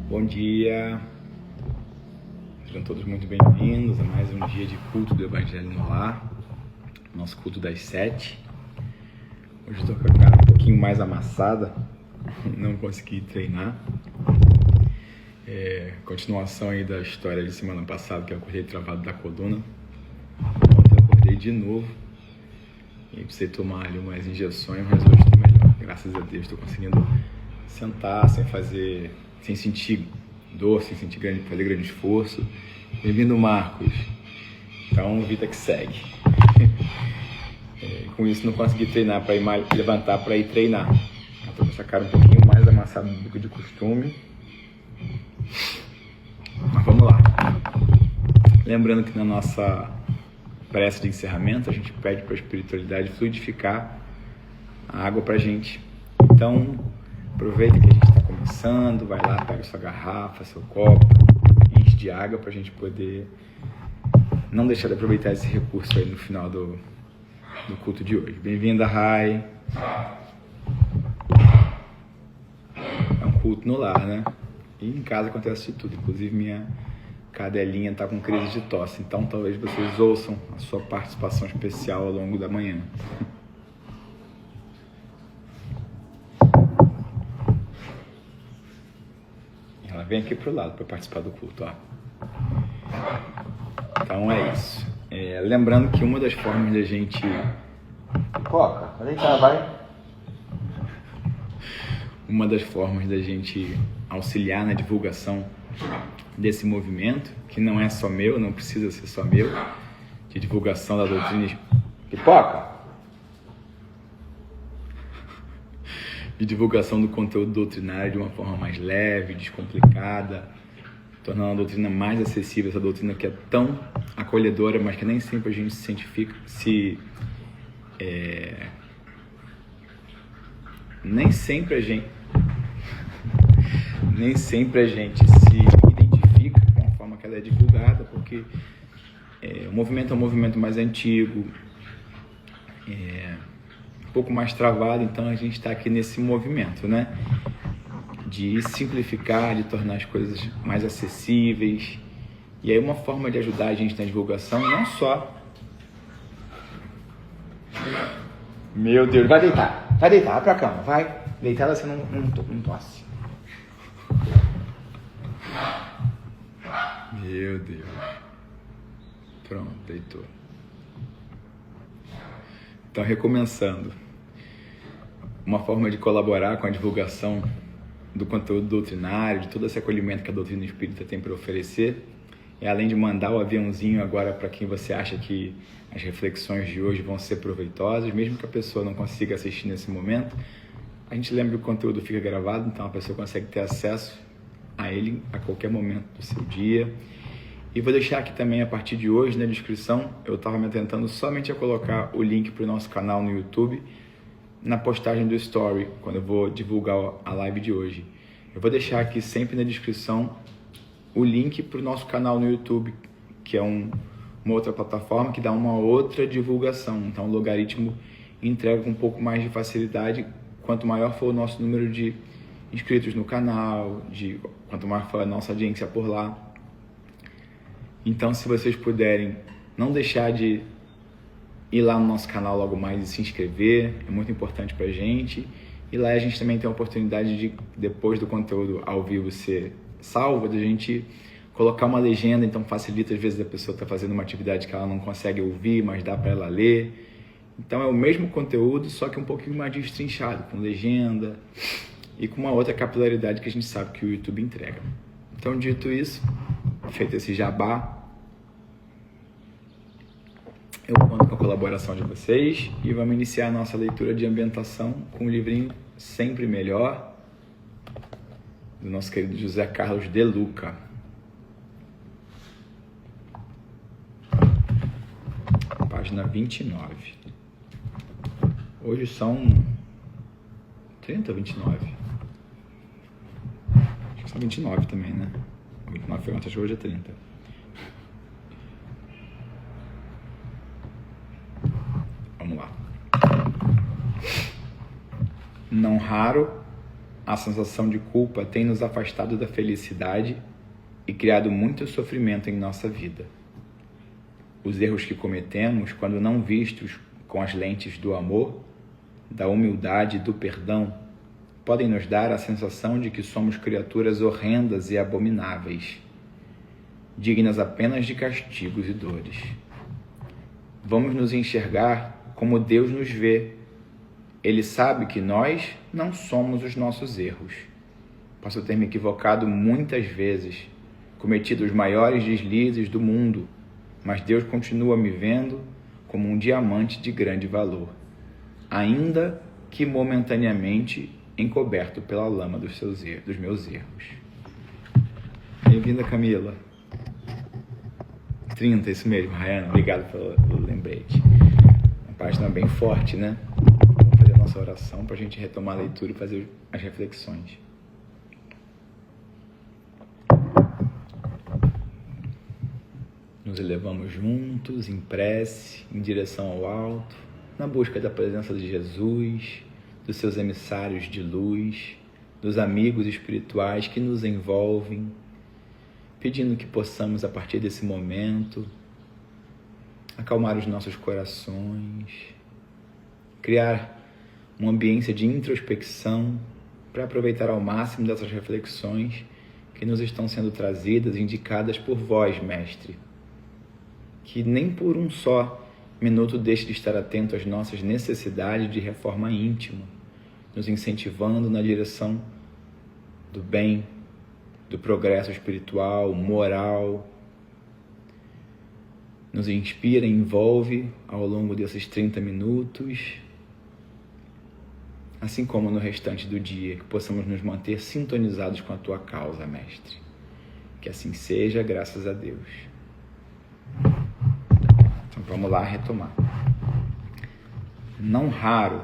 Bom dia, sejam todos muito bem-vindos a mais um dia de culto do Evangelho no Lar, nosso culto das 7. Hoje estou com a cara um pouquinho mais amassada, não consegui treinar. Continuação aí da história de semana passada, que eu acordei travado da coluna. Ontem eu acordei de novo e precisei tomar ali umas injeções, mas hoje estou melhor. Graças a Deus estou conseguindo sentar sem sentir dor, sem fazer grande esforço. Bem-vindo, Marcos. Então, vida que segue. Com isso, não consegui treinar para ir levantar para ir treinar. Estou com essa cara um pouquinho mais amassada do que de costume. Mas vamos lá. Lembrando que na nossa prece de encerramento, a gente pede para a espiritualidade fluidificar a água para a gente. Então, aproveita que a gente está começando, vai lá, pega sua garrafa, seu copo, enche de água para a gente poder não deixar de aproveitar esse recurso aí no final do culto de hoje. Bem-vinda, Rai. É um culto no lar, né? E em casa acontece de tudo, inclusive minha cadelinha está com crise de tosse, então talvez vocês ouçam a sua participação especial ao longo da manhã. Ela vem aqui pro lado para participar do culto, ó. Então é isso. Lembrando que uma das formas da gente... Pipoca, vai deitar, vai. Uma das formas da gente auxiliar na divulgação desse movimento, que não é só meu, não precisa ser só meu, de divulgação da doutrina... Pipoca! De divulgação do conteúdo doutrinário de uma forma mais leve, descomplicada, tornando a doutrina mais acessível, essa doutrina que é tão acolhedora, mas que nem sempre a gente nem sempre a gente se identifica com a forma que ela é divulgada, porque o movimento é um movimento mais antigo, um pouco mais travado, então a gente está aqui nesse movimento, né? De simplificar, de tornar as coisas mais acessíveis. E aí uma forma de ajudar a gente na divulgação, não só... Meu Deus, vai pra cama, vai. Deitada você não tosse. Meu Deus. Pronto, deitou. Então, recomeçando. Uma forma de colaborar com a divulgação do conteúdo doutrinário, de todo esse acolhimento que a doutrina espírita tem para oferecer, além de mandar o aviãozinho agora para quem você acha que as reflexões de hoje vão ser proveitosas, mesmo que a pessoa não consiga assistir nesse momento, a gente lembra que o conteúdo fica gravado, então a pessoa consegue ter acesso a ele a qualquer momento do seu dia. E vou deixar aqui também, a partir de hoje, na descrição, eu estava me atentando somente a colocar o link para o nosso canal no YouTube, na postagem do Story, quando eu vou divulgar a live de hoje. Eu vou deixar aqui sempre na descrição o link para o nosso canal no YouTube, que é uma outra plataforma que dá uma outra divulgação. Então o logaritmo entrega com um pouco mais de facilidade quanto maior for o nosso número de inscritos no canal, quanto maior for a nossa audiência por lá. Então, se vocês puderem, não deixar de ir lá no nosso canal logo mais e se inscrever, é muito importante pra gente. E lá a gente também tem a oportunidade de, depois do conteúdo ao vivo ser salvo, de a gente colocar uma legenda, então facilita às vezes a pessoa está fazendo uma atividade que ela não consegue ouvir, mas dá para ela ler. Então é o mesmo conteúdo, só que um pouquinho mais destrinchado, com legenda e com uma outra capilaridade que a gente sabe que o YouTube entrega. Então, dito isso, feito esse jabá, eu conto com a colaboração de vocês e vamos iniciar a nossa leitura de ambientação com o livrinho Sempre Melhor, do nosso querido José Carlos de Luca. Página 29. Hoje são 30 ou 29? Acho que são 29 também, né? 29 foi ontem, acho que hoje é 30. Vamos lá. Não raro, a sensação de culpa tem nos afastado da felicidade e criado muito sofrimento em nossa vida. Os erros que cometemos, quando não vistos com as lentes do amor, da humildade e do perdão, podem nos dar a sensação de que somos criaturas horrendas e abomináveis, dignas apenas de castigos e dores. Vamos nos enxergar como Deus nos vê. Ele sabe que nós não somos os nossos erros. Posso ter me equivocado muitas vezes, cometido os maiores deslizes do mundo, mas Deus continua me vendo como um diamante de grande valor, ainda que momentaneamente encoberto pela lama dos meus erros. Bem-vinda, Camila. 30, isso mesmo, Rayana, obrigado pelo lembrete. Uma página bem forte, né? Vamos fazer a nossa oração para a gente retomar a leitura e fazer as reflexões. Nos elevamos juntos, em prece, em direção ao alto, na busca da presença de Jesus, dos seus emissários de luz, dos amigos espirituais que nos envolvem, pedindo que possamos, a partir desse momento, acalmar os nossos corações, criar uma ambiência de introspecção para aproveitar ao máximo dessas reflexões que nos estão sendo trazidas, indicadas por vós, Mestre. Que nem por um só minuto deixe de estar atento às nossas necessidades de reforma íntima, nos incentivando na direção do bem, do progresso espiritual, moral. Nos inspira e envolve ao longo desses 30 minutos, assim como no restante do dia, que possamos nos manter sintonizados com a Tua causa, Mestre. Que assim seja, graças a Deus. Então vamos lá retomar. Não raro,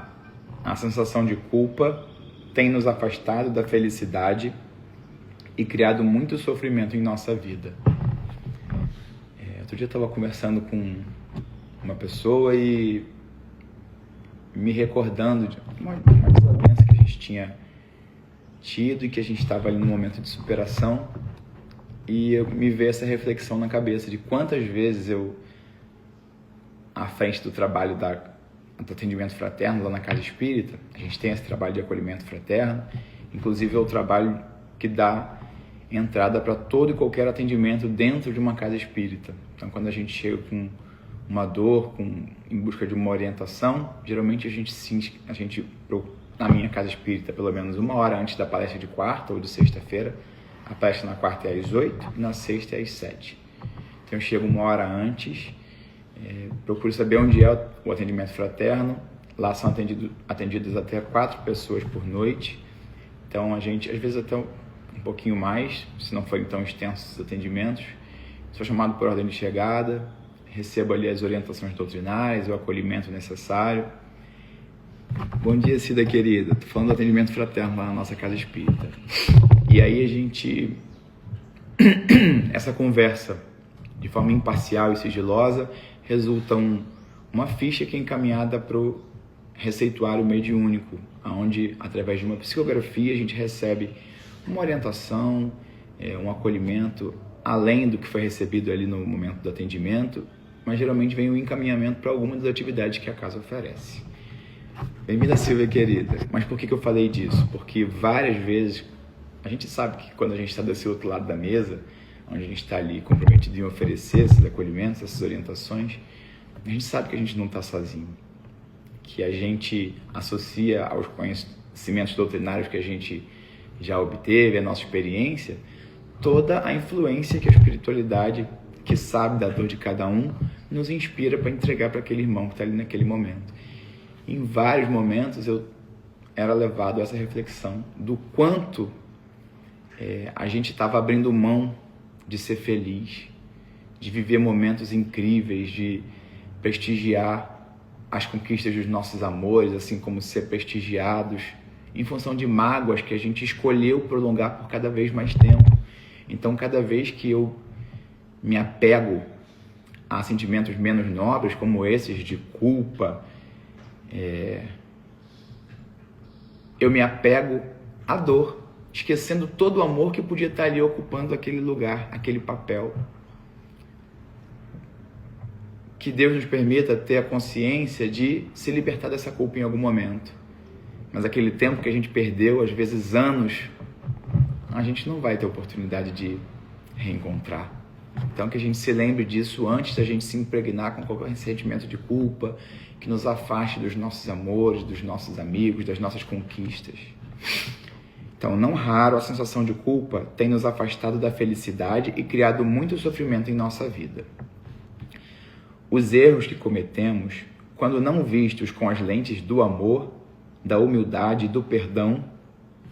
a sensação de culpa tem nos afastado da felicidade e criado muito sofrimento em nossa vida. Outro dia eu estava conversando com uma pessoa e me recordando de uma desavença que a gente tinha tido e que a gente estava ali num momento de superação, e me veio essa reflexão na cabeça de quantas vezes eu, à frente do trabalho do atendimento fraterno lá na Casa Espírita, a gente tem esse trabalho de acolhimento fraterno, inclusive é o trabalho que dá entrada para todo e qualquer atendimento dentro de uma casa espírita. Então, quando a gente chega com uma dor, em busca de uma orientação, geralmente a gente, na minha casa espírita, pelo menos 1 hora antes da palestra de quarta ou de sexta-feira, a palestra na quarta é às 8 e na sexta é às 7. Então, eu chego 1 hora antes, procuro saber onde é o atendimento fraterno. Lá são atendidas até 4 pessoas por noite. Então, a gente, às vezes, até um pouquinho mais, se não forem tão extensos os atendimentos. Sou chamado por ordem de chegada, recebo ali as orientações doutrinárias, o acolhimento necessário. Bom dia, Cida querida. Estou falando do atendimento fraterno lá na nossa casa espírita. E aí a gente... essa conversa, de forma imparcial e sigilosa, resulta uma ficha que é encaminhada para o receituário mediúnico, onde, através de uma psicografia, a gente recebe uma orientação, um acolhimento, além do que foi recebido ali no momento do atendimento, mas geralmente vem o encaminhamento para alguma das atividades que a casa oferece. Bem-vinda, Silvia querida. Mas por que eu falei disso? Porque várias vezes, a gente sabe que quando a gente está desse outro lado da mesa, onde a gente está ali comprometido em oferecer esses acolhimentos, essas orientações, a gente sabe que a gente não está sozinho, que a gente associa aos conhecimentos doutrinários que a gente já obteve, a nossa experiência, toda a influência que a espiritualidade, que sabe da dor de cada um, nos inspira para entregar para aquele irmão que está ali naquele momento. Em vários momentos eu era levado a essa reflexão do quanto a gente estava abrindo mão de ser feliz, de viver momentos incríveis, de prestigiar as conquistas dos nossos amores, assim como ser prestigiados, em função de mágoas que a gente escolheu prolongar por cada vez mais tempo. Então, cada vez que eu me apego a sentimentos menos nobres, como esses de culpa, eu me apego a dor, esquecendo todo o amor que podia estar ali ocupando aquele lugar, aquele papel. Que Deus nos permita ter a consciência de se libertar dessa culpa em algum momento. Mas aquele tempo que a gente perdeu, às vezes anos, a gente não vai ter oportunidade de reencontrar. Então que a gente se lembre disso antes da gente se impregnar com qualquer sentimento de culpa, que nos afaste dos nossos amores, dos nossos amigos, das nossas conquistas. Então, não raro, a sensação de culpa tem nos afastado da felicidade e criado muito sofrimento em nossa vida. Os erros que cometemos, quando não vistos com as lentes do amor, da humildade e do perdão,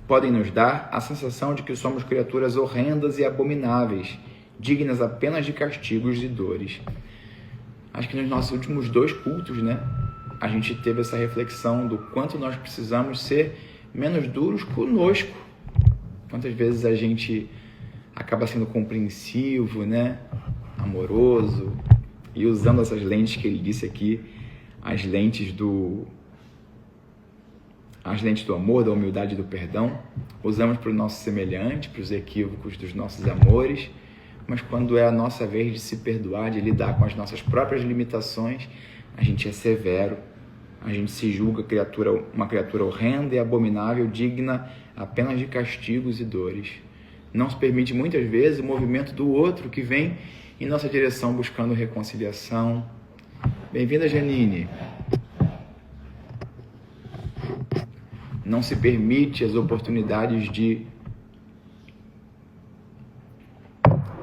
podem nos dar a sensação de que somos criaturas horrendas e abomináveis, dignas apenas de castigos e dores. Acho que nos nossos últimos 2 cultos, a gente teve essa reflexão do quanto nós precisamos ser menos duros conosco. Quantas vezes a gente acaba sendo compreensivo, amoroso, e usando essas lentes que ele disse aqui, as lentes do amor, da humildade e do perdão, usamos para o nosso semelhante, para os equívocos dos nossos amores, mas quando é a nossa vez de se perdoar, de lidar com as nossas próprias limitações, a gente é severo, a gente se julga uma criatura horrenda e abominável, digna apenas de castigos e dores. Não se permite muitas vezes o movimento do outro que vem em nossa direção buscando reconciliação. Bem-vinda, Janine. Não se permite as oportunidades de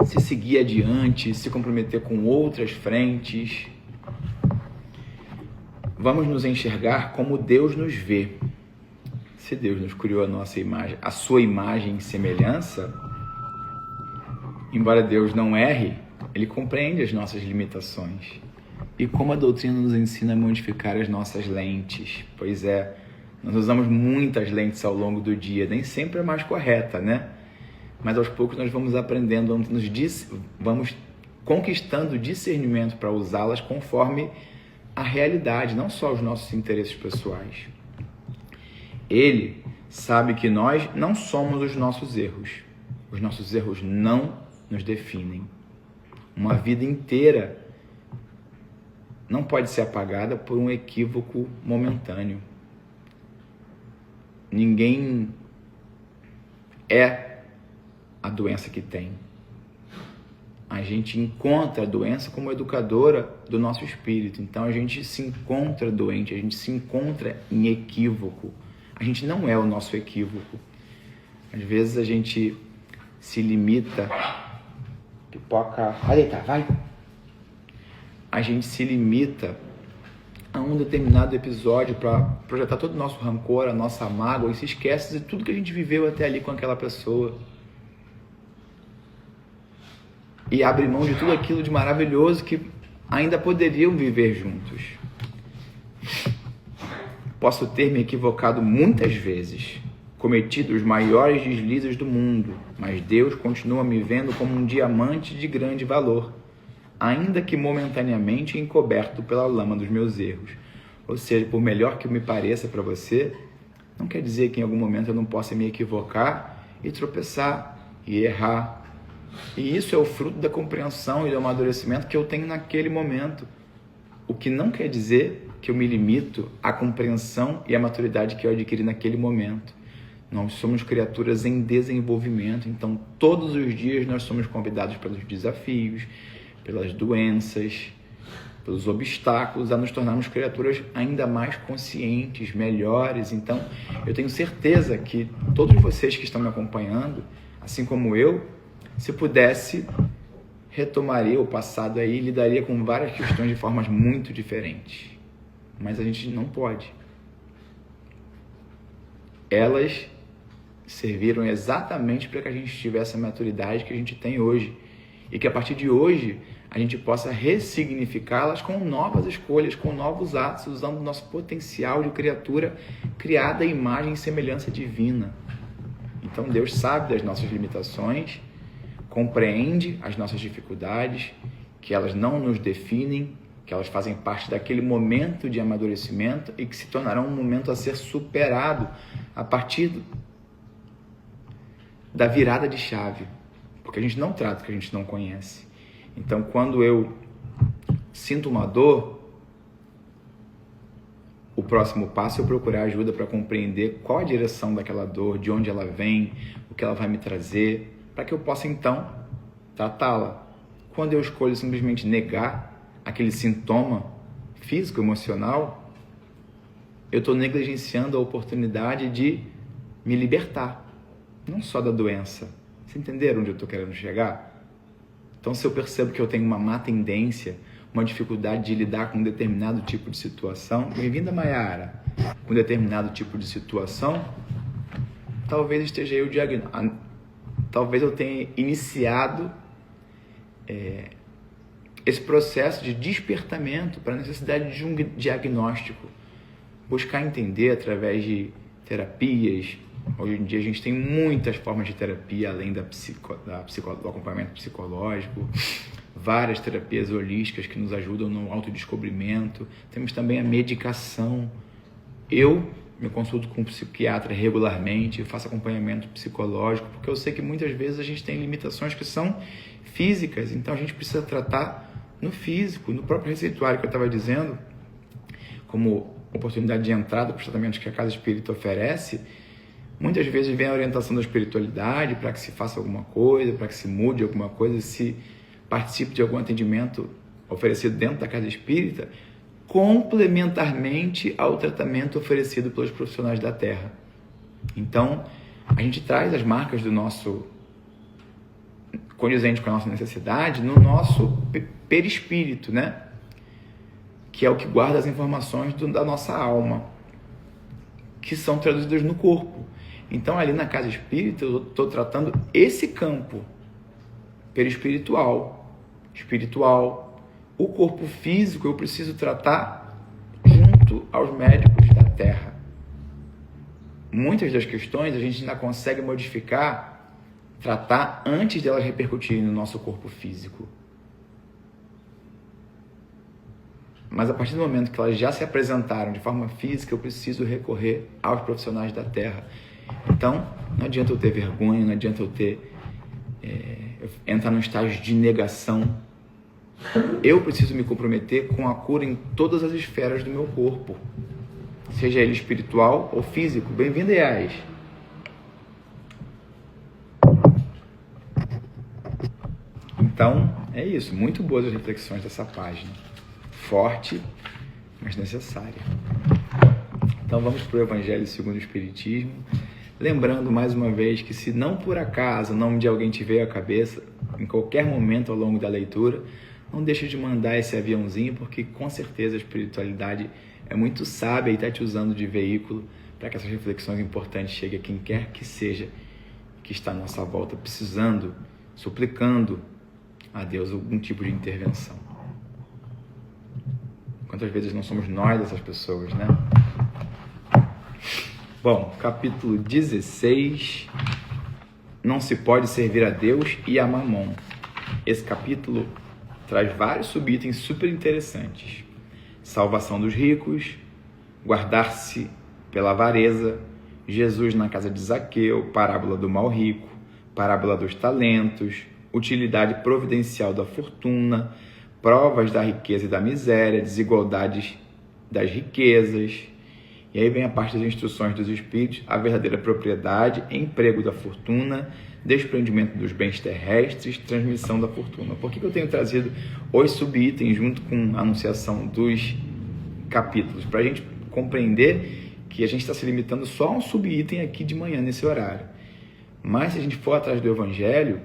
se seguir adiante, se comprometer com outras frentes. Vamos nos enxergar como Deus nos vê. Se Deus nos criou a nossa imagem, a sua imagem e semelhança, embora Deus não erre, Ele compreende as nossas limitações. E como a doutrina nos ensina a modificar as nossas lentes? Pois é, nós usamos muitas lentes ao longo do dia, nem sempre a mais correta, Mas aos poucos nós vamos aprendendo, vamos conquistando discernimento para usá-las conforme a realidade, não só os nossos interesses pessoais. Ele sabe que nós não somos os nossos erros. Os nossos erros não nos definem. Uma vida inteira não pode ser apagada por um equívoco momentâneo. Ninguém é a doença que tem. A gente encontra a doença como educadora do nosso espírito. Então a gente se encontra doente, a gente se encontra em equívoco. A gente não é o nosso equívoco. Às vezes a gente se limita... Pipoca, vai deitar, vai! A gente se limita a um determinado episódio para projetar todo o nosso rancor, a nossa mágoa, e se esquece de tudo que a gente viveu até ali com aquela pessoa. E abre mão de tudo aquilo de maravilhoso que ainda poderiam viver juntos. Posso ter me equivocado muitas vezes, cometido os maiores deslizes do mundo, mas Deus continua me vendo como um diamante de grande valor, ainda que momentaneamente encoberto pela lama dos meus erros. Ou seja, por melhor que me pareça para você, não quer dizer que em algum momento eu não possa me equivocar e tropeçar e errar. E isso é o fruto da compreensão e do amadurecimento que eu tenho naquele momento. O que não quer dizer que eu me limito à compreensão e à maturidade que eu adquiri naquele momento. Nós somos criaturas em desenvolvimento, então todos os dias nós somos convidados pelos desafios, pelas doenças, pelos obstáculos, a nos tornarmos criaturas ainda mais conscientes, melhores. Então, eu tenho certeza que todos vocês que estão me acompanhando, assim como eu, se pudesse, retomaria o passado aí e lidaria com várias questões de formas muito diferentes. Mas a gente não pode. Elas serviram exatamente para que a gente tivesse a maturidade que a gente tem hoje. E que a partir de hoje a gente possa ressignificá-las com novas escolhas, com novos atos, usando o nosso potencial de criatura criada à imagem e semelhança divina. Então Deus sabe das nossas limitações, compreende as nossas dificuldades, que elas não nos definem, que elas fazem parte daquele momento de amadurecimento e que se tornarão um momento a ser superado a partir da virada de chave, porque a gente não trata o que a gente não conhece. Então, quando eu sinto uma dor, o próximo passo é eu procurar ajuda para compreender qual a direção daquela dor, de onde ela vem, o que ela vai me trazer, para que eu possa então tratá-la. Quando eu escolho simplesmente negar aquele sintoma físico, emocional, eu estou negligenciando a oportunidade de me libertar, não só da doença. Vocês entenderam onde eu estou querendo chegar? Então, se eu percebo que eu tenho uma má tendência, uma dificuldade de lidar com um determinado tipo de situação, bem-vinda, Mayara, com um determinado tipo de situação, talvez esteja aí o diagnóstico. Talvez eu tenha iniciado esse processo de despertamento para a necessidade de um diagnóstico. Buscar entender através de terapias. Hoje em dia a gente tem muitas formas de terapia, além do acompanhamento psicológico, várias terapias holísticas que nos ajudam no autodescobrimento. Temos também a medicação. Eu me consulto com um psiquiatra regularmente, faço acompanhamento psicológico, porque eu sei que muitas vezes a gente tem limitações que são físicas, então a gente precisa tratar no físico, no próprio receituário que eu estava dizendo, como oportunidade de entrada para os tratamentos que a Casa Espírita oferece. Muitas vezes vem a orientação da espiritualidade para que se faça alguma coisa, para que se mude alguma coisa, se participe de algum atendimento oferecido dentro da Casa Espírita, complementarmente ao tratamento oferecido pelos profissionais da Terra. Então, a gente traz as marcas do nosso condizente com a nossa necessidade no nosso perispírito, né? Que é o que guarda as informações da nossa alma, que são traduzidas no corpo. Então, ali na Casa Espírita, eu estou tratando esse campo perispiritual, espiritual. O corpo físico eu preciso tratar junto aos médicos da Terra. Muitas das questões a gente ainda consegue modificar, tratar antes de elas repercutirem no nosso corpo físico. Mas a partir do momento que elas já se apresentaram de forma física, eu preciso recorrer aos profissionais da Terra. Então, não adianta eu ter vergonha, não adianta eu entrar num estágio de negação. Eu preciso me comprometer com a cura em todas as esferas do meu corpo, seja ele espiritual ou físico. Bem-vindo, Yas. Então, é isso. Muito boas as reflexões dessa página. Forte, mas necessária. Então, vamos para o Evangelho segundo o Espiritismo. Lembrando mais uma vez que, se não por acaso o nome de alguém te veio à cabeça, em qualquer momento ao longo da leitura, não deixe de mandar esse aviãozinho, porque com certeza a espiritualidade é muito sábia e está te usando de veículo para que essas reflexões importantes cheguem a quem quer que seja que está à nossa volta, precisando, suplicando a Deus algum tipo de intervenção. Quantas vezes não somos nós essas pessoas, né? Bom, capítulo 16, não se pode servir a Deus e a Mamon. Esse capítulo traz vários subitens super interessantes. Salvação dos ricos, guardar-se pela avareza, Jesus na casa de Zaqueu, parábola do mal rico, parábola dos talentos, utilidade providencial da fortuna, provas da riqueza e da miséria, desigualdades das riquezas. E aí vem a parte das instruções dos espíritos, a verdadeira propriedade, emprego da fortuna, desprendimento dos bens terrestres, transmissão da fortuna. Por que eu tenho trazido os subitens junto com a anunciação dos capítulos? Para a gente compreender que a gente está se limitando só a um subitem aqui de manhã, nesse horário. Mas se a gente for atrás do Evangelho,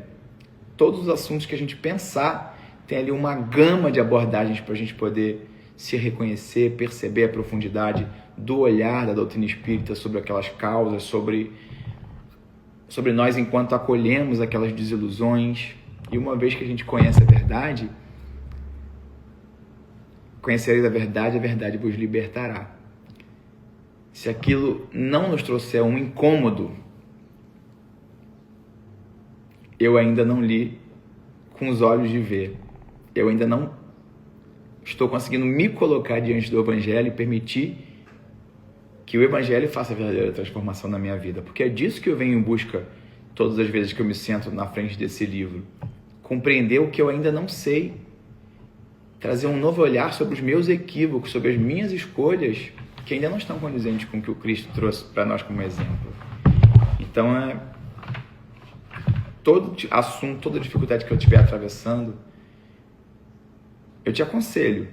todos os assuntos que a gente pensar, tem ali uma gama de abordagens para a gente poder se reconhecer, perceber a profundidade do olhar da doutrina espírita sobre aquelas causas, sobre nós enquanto acolhemos aquelas desilusões. E uma vez que a gente conhece a verdade, conhecereis a verdade vos libertará. Se aquilo não nos trouxer um incômodo, eu ainda não li com os olhos de ver. Eu ainda não estou conseguindo me colocar diante do Evangelho e permitir que o Evangelho faça a verdadeira transformação na minha vida. Porque é disso que eu venho em busca todas as vezes que eu me sento na frente desse livro. Compreender o que eu ainda não sei. Trazer um novo olhar sobre os meus equívocos, sobre as minhas escolhas, que ainda não estão condizentes com o que o Cristo trouxe para nós como exemplo. Então, todo assunto, toda dificuldade que eu estiver atravessando, eu te aconselho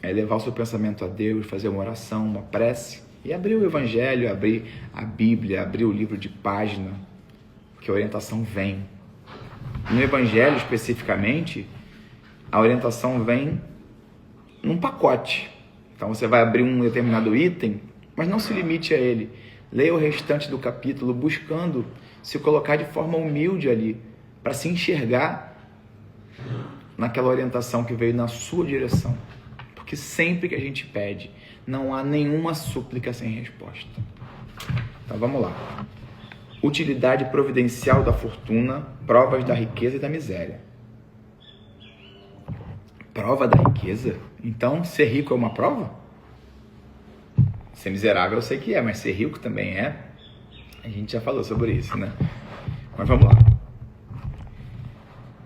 a levar o seu pensamento a Deus, fazer uma oração, uma prece, e abrir o Evangelho, abrir a Bíblia, abrir o livro de página, que a orientação vem. No Evangelho, especificamente, a orientação vem num pacote. Então, você vai abrir um determinado item, mas não se limite a ele. Leia o restante do capítulo, buscando se colocar de forma humilde ali, para se enxergar naquela orientação que veio na sua direção. Porque sempre que a gente pede, não há nenhuma súplica sem resposta. Então vamos lá. Utilidade providencial da fortuna, provas da riqueza e da miséria. Prova da riqueza? Então, ser rico é uma prova? Ser miserável eu sei que é, mas ser rico também é. A gente já falou sobre isso, né? Mas vamos lá.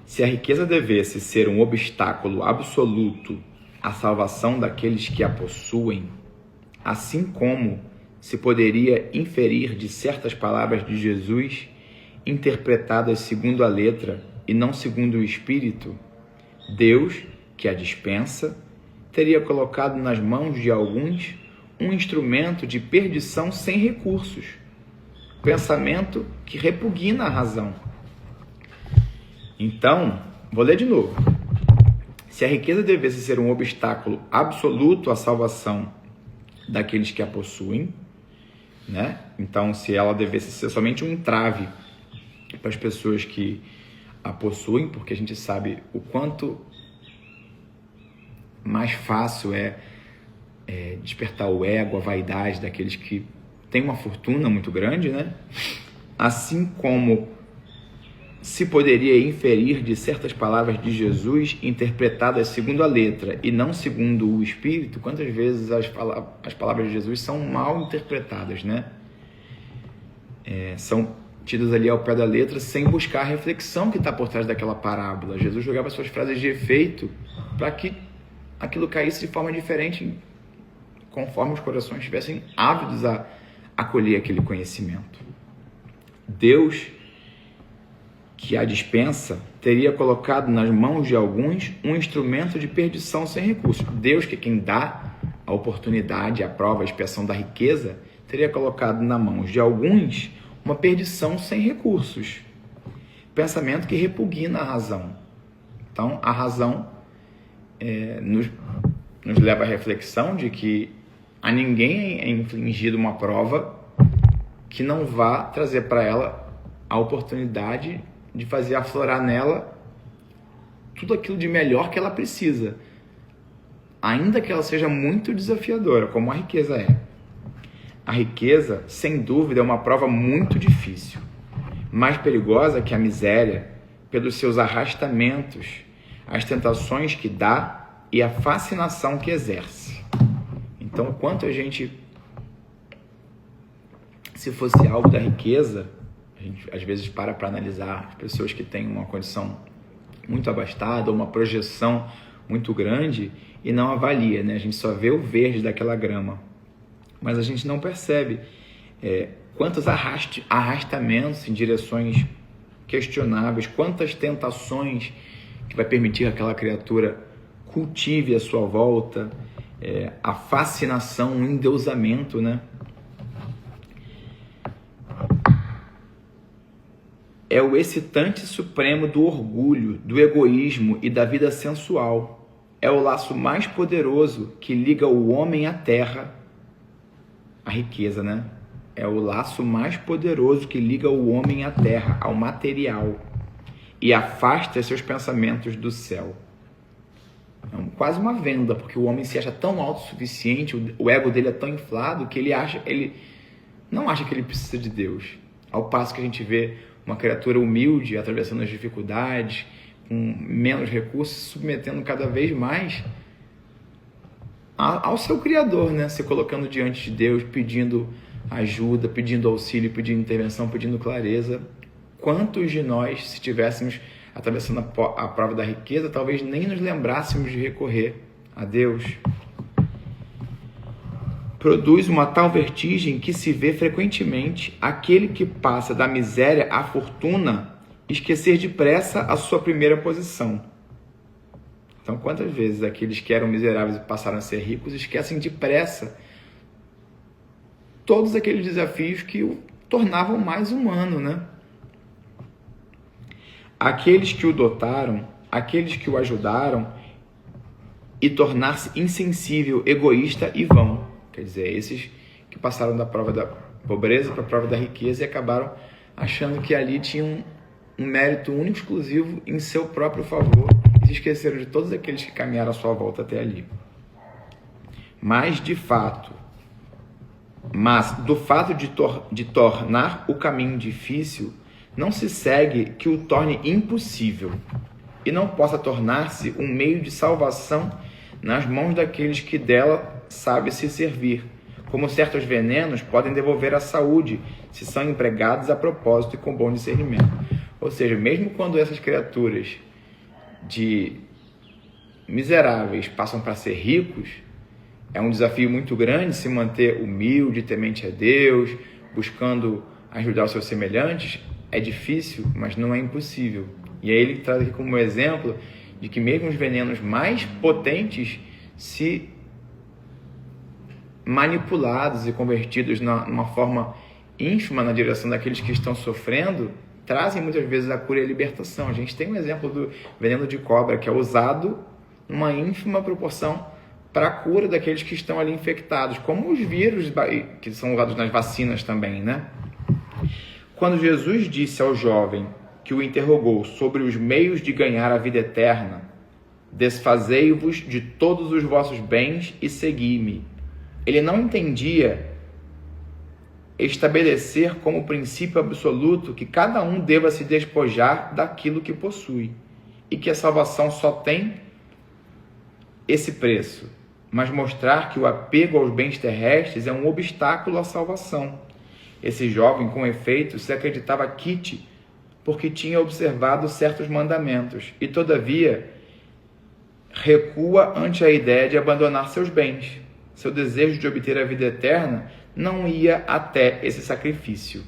Se a riqueza devesse ser um obstáculo absoluto à salvação daqueles que a possuem, assim como se poderia inferir de certas palavras de Jesus, interpretadas segundo a letra e não segundo o espírito, Deus, que a dispensa, teria colocado nas mãos de alguns um instrumento de perdição sem recursos, pensamento que repugna a razão. Então, vou ler de novo. Se a riqueza devesse ser um obstáculo absoluto à salvação daqueles que a possuem, né? Então, se ela devesse ser somente um entrave para as pessoas que a possuem, porque a gente sabe o quanto mais fácil é despertar o ego, a vaidade daqueles que têm uma fortuna muito grande, né? Assim como se poderia inferir de certas palavras de Jesus interpretadas segundo a letra e não segundo o espírito, quantas vezes as palavras de Jesus são mal interpretadas, né? São tidas ali ao pé da letra sem buscar a reflexão que está por trás daquela parábola. Jesus jogava suas frases de efeito para que aquilo caísse de forma diferente, conforme os corações estivessem ávidos a acolher aquele conhecimento. Deus, que a dispensa, teria colocado nas mãos de alguns um instrumento de perdição sem recursos. Deus, que é quem dá a oportunidade, a prova, a expiação da riqueza, teria colocado nas mãos de alguns uma perdição sem recursos. Pensamento que repugna a razão. Então, a razão nos leva à reflexão de que a ninguém é infligida uma prova que não vá trazer para ela a oportunidade de fazer aflorar nela tudo aquilo de melhor que ela precisa, ainda que ela seja muito desafiadora, como a riqueza é. A riqueza, sem dúvida, é uma prova muito difícil, mais perigosa que a miséria, pelos seus arrastamentos, as tentações que dá e a fascinação que exerce. Então, quanto a gente, se fosse algo da riqueza, a gente às vezes para analisar as pessoas que têm uma condição muito abastada, uma projeção muito grande e não avalia, né? A gente só vê o verde daquela grama, mas a gente não percebe quantos arrastamentos em direções questionáveis, quantas tentações que vai permitir que aquela criatura cultive à sua volta, a fascinação, o endeusamento, né? É o excitante supremo do orgulho, do egoísmo e da vida sensual. É o laço mais poderoso que liga o homem à terra, a riqueza, né? É o laço mais poderoso que liga o homem à terra, ao material, e afasta seus pensamentos do céu. É quase uma venda, porque o homem se acha tão autossuficiente, o ego dele é tão inflado que ele não acha que ele precisa de Deus. Ao passo que a gente vê uma criatura humilde, atravessando as dificuldades, com menos recursos, se submetendo cada vez mais ao seu Criador, né? Se colocando diante de Deus, pedindo ajuda, pedindo auxílio, pedindo intervenção, pedindo clareza. quantos de nós, se estivéssemos atravessando a prova da riqueza, talvez nem nos lembrássemos de recorrer a Deus? Produz uma tal vertigem que se vê frequentemente aquele que passa da miséria à fortuna esquecer depressa a sua primeira posição. Então, quantas vezes aqueles que eram miseráveis e passaram a ser ricos esquecem depressa todos aqueles desafios que o tornavam mais humano, né? Aqueles que o dotaram, aqueles que o ajudaram, e tornar-se insensível, egoísta e vão. Quer dizer, esses que passaram da prova da pobreza para a prova da riqueza e acabaram achando que ali tinham um mérito único, exclusivo, em seu próprio favor, e se esqueceram de todos aqueles que caminharam à sua volta até ali. Mas do fato de tornar o caminho difícil, não se segue que o torne impossível e não possa tornar-se um meio de salvação nas mãos daqueles que dela sabem se servir, como certos venenos podem devolver a saúde se são empregados a propósito e com bom discernimento. Ou seja, mesmo quando essas criaturas de miseráveis passam para ser ricos, é um desafio muito grande se manter humilde, temente a Deus, buscando ajudar os seus semelhantes. É difícil, mas não é impossível. E aí ele traz aqui como exemplo de que mesmo os venenos mais potentes, se manipulados e convertidos numa forma ínfima na direção daqueles que estão sofrendo, trazem muitas vezes a cura e a libertação. A gente tem um exemplo do veneno de cobra, que é usado numa ínfima proporção para a cura daqueles que estão ali infectados, como os vírus que são usados nas vacinas também, né? Quando Jesus disse ao jovem que o interrogou sobre os meios de ganhar a vida eterna, desfazei-vos de todos os vossos bens e segui-me, ele não entendia estabelecer como princípio absoluto que cada um deva se despojar daquilo que possui e que a salvação só tem esse preço, mas mostrar que o apego aos bens terrestres é um obstáculo à salvação. Esse jovem, com efeito, se acreditava quite porque tinha observado certos mandamentos e, todavia, recua ante a ideia de abandonar seus bens. Seu desejo de obter a vida eterna não ia até esse sacrifício.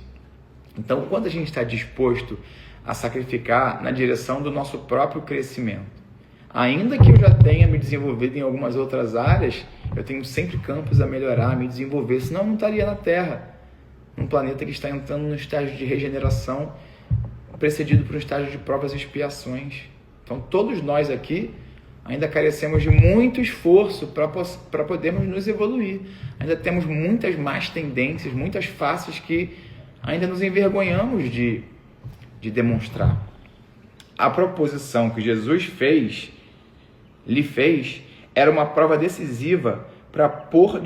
Então, quando a gente está disposto a sacrificar na direção do nosso próprio crescimento, ainda que eu já tenha me desenvolvido em algumas outras áreas, eu tenho sempre campos a melhorar, a me desenvolver, senão eu não estaria na Terra, num planeta que está entrando no estágio de regeneração, precedido por um estágio de provas e expiações. Então, todos nós aqui ainda carecemos de muito esforço para podermos nos evoluir. Ainda temos muitas más tendências, muitas faces que ainda nos envergonhamos de demonstrar. A proposição que Jesus lhe fez era uma prova decisiva para pôr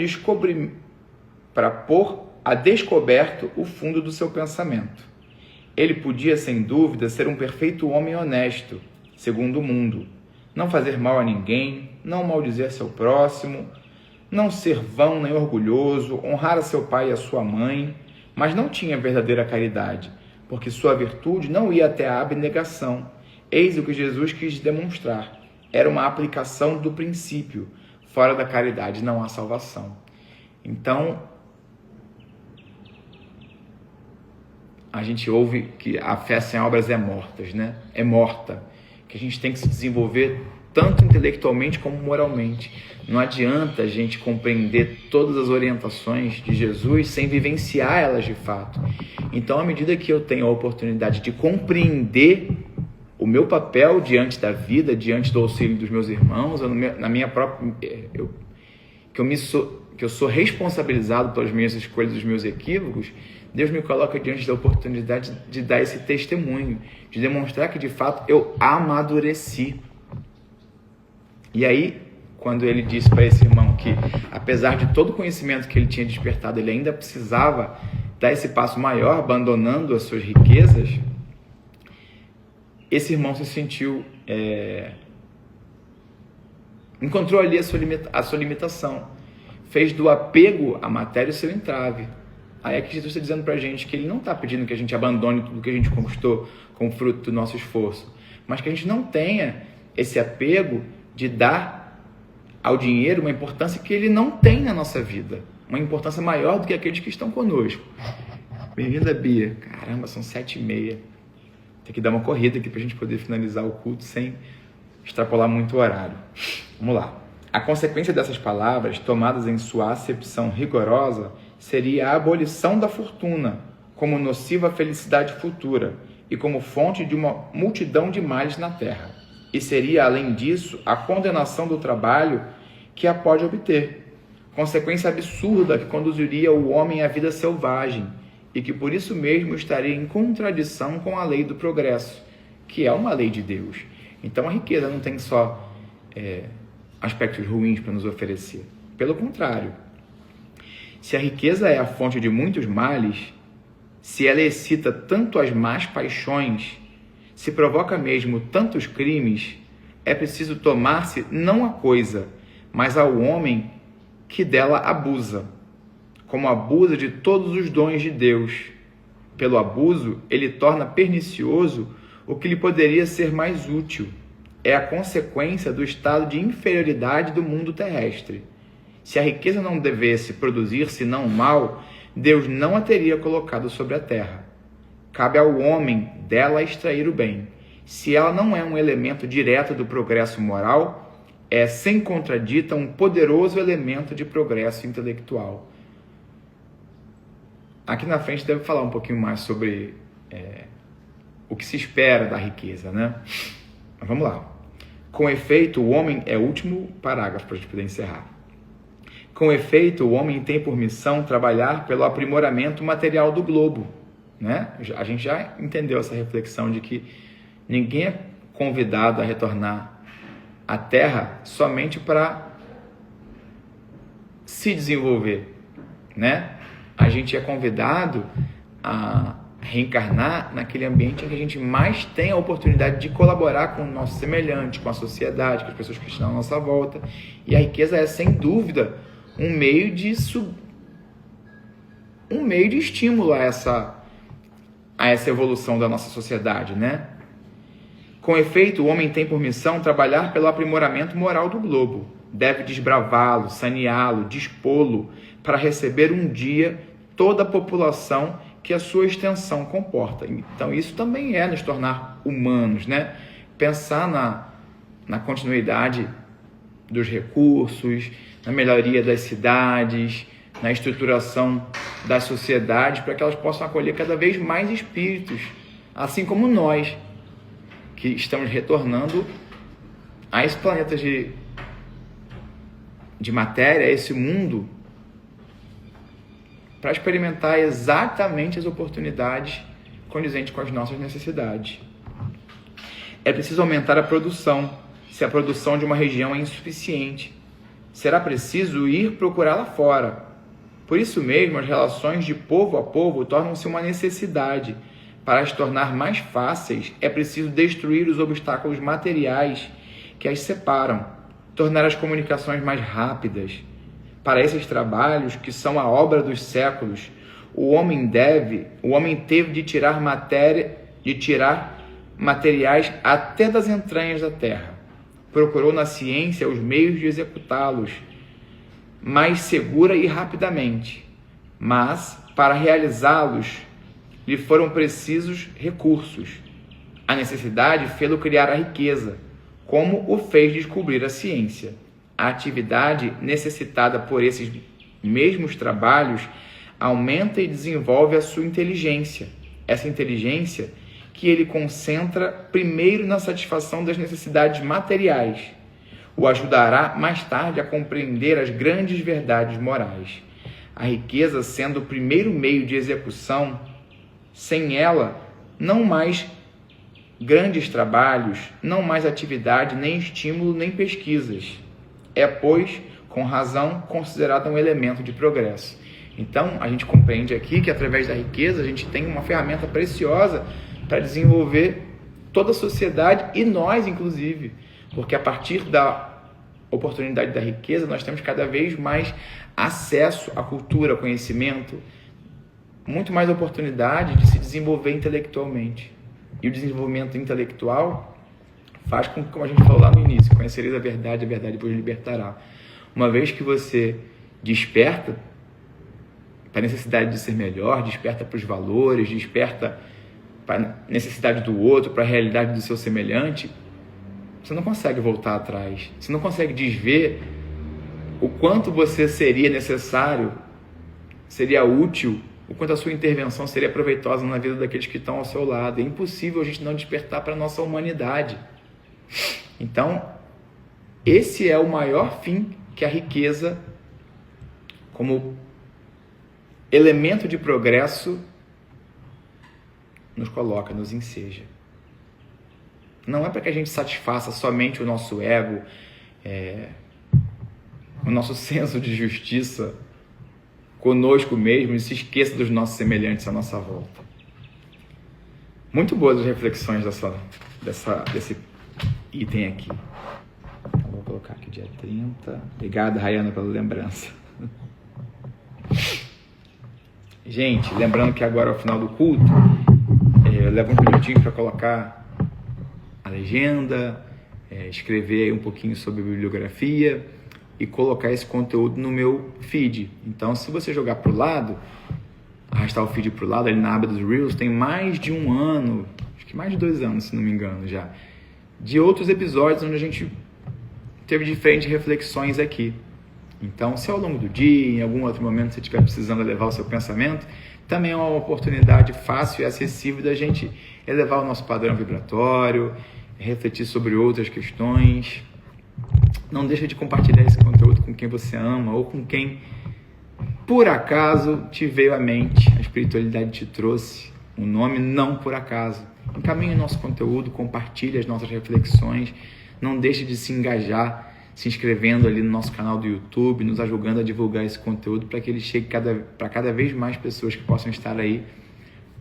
a descoberto o fundo do seu pensamento. Ele podia, sem dúvida, ser um perfeito homem honesto, segundo o mundo, não fazer mal a ninguém, não maldizer seu próximo, não ser vão nem orgulhoso, honrar a seu pai e a sua mãe, mas não tinha verdadeira caridade, porque sua virtude não ia até a abnegação. Eis o que Jesus quis demonstrar. Era uma aplicação do princípio. Fora da caridade não há salvação. Então, a gente ouve que a fé sem obras é morta, né? É morta. Que a gente tem que se desenvolver tanto intelectualmente como moralmente. Não adianta a gente compreender todas as orientações de Jesus sem vivenciar elas de fato. Então, à medida que eu tenho a oportunidade de compreender o meu papel diante da vida, diante do auxílio dos meus irmãos, na minha própria, que eu sou responsabilizado pelas minhas escolhas, dos meus equívocos, Deus me coloca diante da oportunidade de dar esse testemunho, de demonstrar que de fato eu amadureci. E aí, quando ele disse para esse irmão que, apesar de todo o conhecimento que ele tinha despertado, ele ainda precisava dar esse passo maior, abandonando as suas riquezas, esse irmão se sentiu, encontrou ali a sua limitação, fez do apego à matéria o seu entrave. Aí é que Jesus está dizendo para a gente que ele não está pedindo que a gente abandone tudo que a gente conquistou com o fruto do nosso esforço, mas que a gente não tenha esse apego de dar ao dinheiro uma importância que ele não tem na nossa vida, uma importância maior do que aqueles que estão conosco. Bem-vinda, Bia. Caramba, são 7h30. Tem que dar uma corrida aqui para a gente poder finalizar o culto sem extrapolar muito o horário. Vamos lá. A consequência dessas palavras, tomadas em sua acepção rigorosa, seria a abolição da fortuna, como nociva à felicidade futura e como fonte de uma multidão de males na terra. E seria, além disso, a condenação do trabalho que a pode obter. Consequência absurda que conduziria o homem à vida selvagem e que por isso mesmo estaria em contradição com a lei do progresso, que é uma lei de Deus. Então a riqueza não tem só aspectos ruins para nos oferecer. Pelo contrário, se a riqueza é a fonte de muitos males, se ela excita tanto as más paixões, se provoca mesmo tantos crimes, é preciso tomar-se não à coisa, mas ao homem que dela abusa, como abusa de todos os dons de Deus. Pelo abuso, ele torna pernicioso o que lhe poderia ser mais útil. É a consequência do estado de inferioridade do mundo terrestre. Se a riqueza não devesse produzir senão o mal, Deus não a teria colocado sobre a terra. Cabe ao homem dela extrair o bem. Se ela não é um elemento direto do progresso moral, é sem contradita um poderoso elemento de progresso intelectual. Aqui na frente deve falar um pouquinho mais sobre o que se espera da riqueza, né? Mas vamos lá. Com efeito, o homem... É o último parágrafo para a gente poder encerrar. Com efeito, o homem tem por missão trabalhar pelo aprimoramento material do globo, né? A gente já entendeu essa reflexão de que ninguém é convidado a retornar à Terra somente para se desenvolver, né? A gente é convidado a reencarnar naquele ambiente em que a gente mais tem a oportunidade de colaborar com o nosso semelhante, com a sociedade, com as pessoas que estão à nossa volta. E a riqueza é, sem dúvida, um meio de estímulo a essa evolução da nossa sociedade, né? Com efeito, o homem tem por missão trabalhar pelo aprimoramento moral do globo. Deve desbravá-lo, saneá-lo, dispô-lo para receber um dia toda a população que a sua extensão comporta. Então, isso também é nos tornar humanos, né? Pensar na continuidade dos recursos, na melhoria das cidades, na estruturação das sociedades, para que elas possam acolher cada vez mais espíritos, assim como nós, que estamos retornando a esse planeta de matéria, a esse mundo, para experimentar exatamente as oportunidades condizentes com as nossas necessidades. É preciso aumentar a produção, se a produção de uma região é insuficiente. Será preciso ir procurá-la fora. Por isso mesmo, as relações de povo a povo tornam-se uma necessidade. Para as tornar mais fáceis, é preciso destruir os obstáculos materiais que as separam, tornar as comunicações mais rápidas. Para esses trabalhos, que são a obra dos séculos, o homem teve de tirar materiais até das entranhas da terra. Procurou na ciência os meios de executá-los mais segura e rapidamente, mas para realizá-los lhe foram precisos recursos. A necessidade fê-lo criar a riqueza, como o fez descobrir a ciência. A atividade necessitada por esses mesmos trabalhos aumenta e desenvolve a sua inteligência. Essa inteligência que ele concentra primeiro na satisfação das necessidades materiais, o ajudará mais tarde a compreender as grandes verdades morais. A riqueza sendo o primeiro meio de execução, sem ela, não mais grandes trabalhos, não mais atividade, nem estímulo, nem pesquisas. É, pois, com razão, considerada um elemento de progresso. Então, a gente compreende aqui que, através da riqueza, a gente tem uma ferramenta preciosa para desenvolver toda a sociedade e nós, inclusive. Porque, a partir da oportunidade da riqueza, nós temos cada vez mais acesso à cultura, conhecimento, muito mais oportunidade de se desenvolver intelectualmente. E o desenvolvimento intelectual faz com que, como a gente falou lá no início, conhecereis a verdade vos libertará. Uma vez que você desperta para a necessidade de ser melhor, desperta para os valores, desperta para a necessidade do outro, para a realidade do seu semelhante, você não consegue voltar atrás. Você não consegue desver o quanto você seria necessário, seria útil, o quanto a sua intervenção seria proveitosa na vida daqueles que estão ao seu lado. É impossível a gente não despertar para a nossa humanidade. Então, esse é o maior fim que a riqueza, como elemento de progresso, nos coloca, nos enseja. Não é para que a gente satisfaça somente o nosso ego, o nosso senso de justiça conosco mesmo e se esqueça dos nossos semelhantes à nossa volta. Muito boas as reflexões desse item aqui. Então, vou colocar aqui dia 30. Obrigado, Rayana, pela lembrança. Gente, lembrando que agora ao final do culto, eu levo uns minutinhos para colocar a legenda, escrever um pouquinho sobre a bibliografia e colocar esse conteúdo no meu feed. Então, se você jogar para o lado, arrastar o feed para o lado, ali na aba dos Reels, tem mais de um ano, acho que mais de 2 anos, se não me engano já, de outros episódios onde a gente teve diferentes reflexões aqui. Então, se ao longo do dia, em algum outro momento, você estiver precisando elevar o seu pensamento, também é uma oportunidade fácil e acessível da gente elevar o nosso padrão vibratório, refletir sobre outras questões. Não deixa de compartilhar esse conteúdo com quem você ama ou com quem, por acaso, te veio à mente. A espiritualidade te trouxe um nome não por acaso. Encaminhe o nosso conteúdo, compartilhe as nossas reflexões. Não deixe de se engajar, se inscrevendo ali no nosso canal do YouTube, nos ajudando a divulgar esse conteúdo para que ele chegue para cada vez mais pessoas que possam estar aí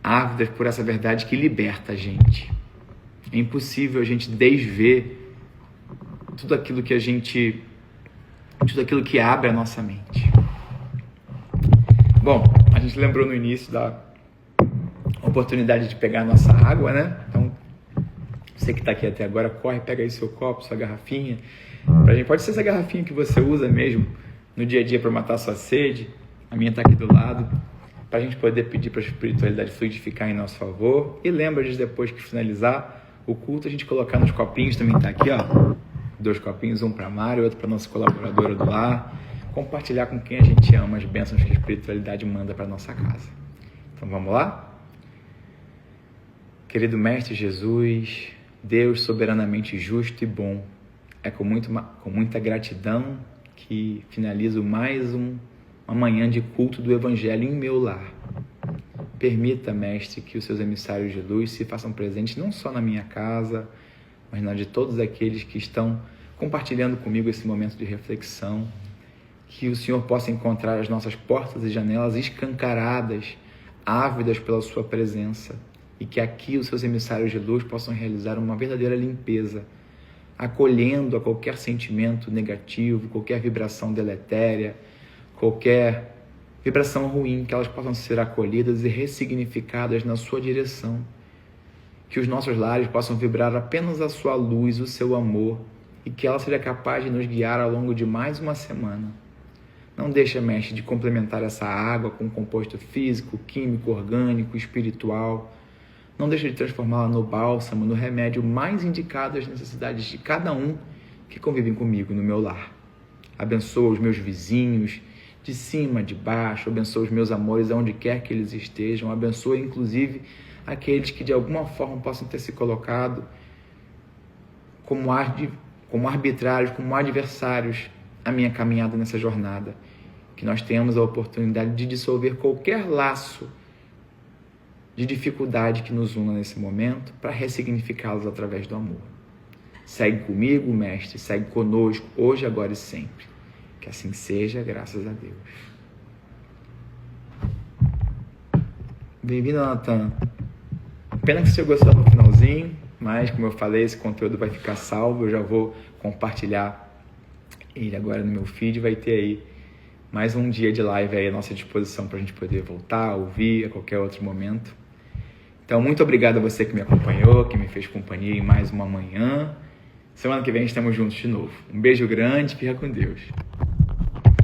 ávidas por essa verdade que liberta a gente. É impossível a gente desver tudo aquilo que abre a nossa mente. Bom, a gente lembrou no início da oportunidade de pegar a nossa água, né? Então, você que está aqui até agora, corre, pega aí seu copo, sua garrafinha. Pode ser essa garrafinha que você usa mesmo no dia a dia para matar a sua sede. A minha está aqui do lado, para a gente poder pedir para a espiritualidade fluidificar em nosso favor. E lembra de depois que finalizar o culto, a gente colocar nos copinhos, também está aqui, ó. 2 copinhos, um para a Mari, outro para nossa colaboradora do lar. Compartilhar com quem a gente ama as bênçãos que a espiritualidade manda para nossa casa. Então vamos lá? Querido Mestre Jesus, Deus soberanamente justo e bom, é com muita gratidão que finalizo mais uma manhã de culto do Evangelho em meu lar. Permita, Mestre, que os seus emissários de luz se façam presentes não só na minha casa, mas na de todos aqueles que estão compartilhando comigo esse momento de reflexão. Que o Senhor possa encontrar as nossas portas e janelas escancaradas, ávidas pela sua presença, e que aqui os seus emissários de luz possam realizar uma verdadeira limpeza, acolhendo a qualquer sentimento negativo, qualquer vibração deletéria, qualquer vibração ruim, que elas possam ser acolhidas e ressignificadas na sua direção. Que os nossos lares possam vibrar apenas a sua luz, o seu amor, e que ela seja capaz de nos guiar ao longo de mais uma semana. Não deixa, Mestre, de complementar essa água com composto físico, químico, orgânico, espiritual. Não deixa de transformá-la no bálsamo, no remédio mais indicado às necessidades de cada um que convivem comigo no meu lar. Abençoa os meus vizinhos, de cima, de baixo. Abençoa os meus amores aonde quer que eles estejam. Abençoa, inclusive, aqueles que de alguma forma possam ter se colocado como arbitrários, como adversários à minha caminhada nessa jornada. Que nós tenhamos a oportunidade de dissolver qualquer laço de dificuldade que nos una nesse momento para ressignificá-los através do amor. Segue comigo, Mestre, segue conosco, hoje, agora e sempre. Que assim seja, graças a Deus. Bem-vindo, Natan. Pena que você gostou no finalzinho, mas como eu falei, esse conteúdo vai ficar salvo, eu já vou compartilhar ele agora no meu feed, vai ter aí mais um dia de live aí à nossa disposição para a gente poder voltar, ouvir a qualquer outro momento. Então, muito obrigado a você que me acompanhou, que me fez companhia em mais uma manhã. Semana que vem estamos juntos de novo. Um beijo grande, fica com Deus.